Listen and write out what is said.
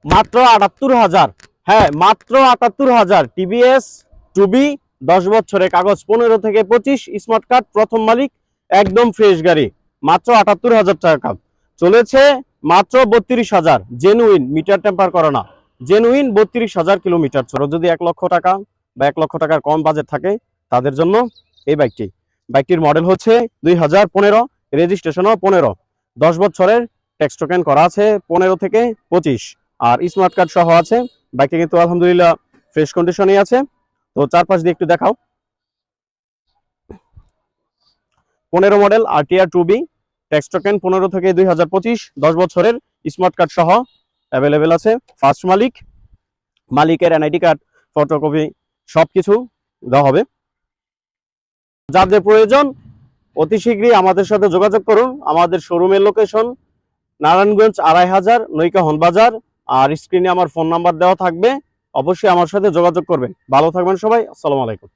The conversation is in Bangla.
মাত্র ৭৮,০০০। হ্যাঁ, মাত্র ৭৮,০০০। টিভিএস টুবি 10 বছরের কাগজ, 15 থেকে 25, স্মার্ট কার্ড, প্রথম মালিক, একদম ফ্রেশ গাড়ি, মাত্র ৭৮,০০০ টাকা। চলেছে মাত্র ৩২,০০০। জেনুইন, মিটার টেম্পার করা না, জেনুইন ৩২,০০০ কিলোমিটার। ছোট যদি 1 লক্ষ টাকা বা 1 লক্ষ টাকার কম বাজেট থাকে তাদের জন্য এই বাইকটির মডেল হচ্ছে 2015, রেজিস্ট্রেশনও 15, 10 বছরের ট্যাক্স টোকেন করা আছে 15 থেকে 25, আর স্মার্ট কার্ড সহ আছে। বাইকটি কিন্তু আলহামদুলিল্লাহ ফ্রেশ কন্ডিশনই আছে। তো চারপাশ দিয়ে একটু দেখাও। 15 মডেল আরটিআর টুবি, ট্যাক্স টোকেন 15 থেকে 2025, 10 বছরের, স্মার্ট কার্ড সহ অ্যাভেলেবেল আছে। ফার্স্ট মালিক, মালিকের এনআইডি কার্ড, ফটোকপি সবকিছু দেওয়া হবে। যাদের প্রয়োজন অতি শীঘ্রই আমাদের সাথে যোগাযোগ করুন। আমাদের শোরুমের লোকেশন নারায়ণগঞ্জ ২৫০০ নৈকা বাজার, আর স্ক্রিনে আমার ফোন নাম্বার দেওয়া থাকবে। অবশ্যই আমার সাথে যোগাযোগ করবেন। ভালো থাকবেন সবাই। আসসালামু আলাইকুম।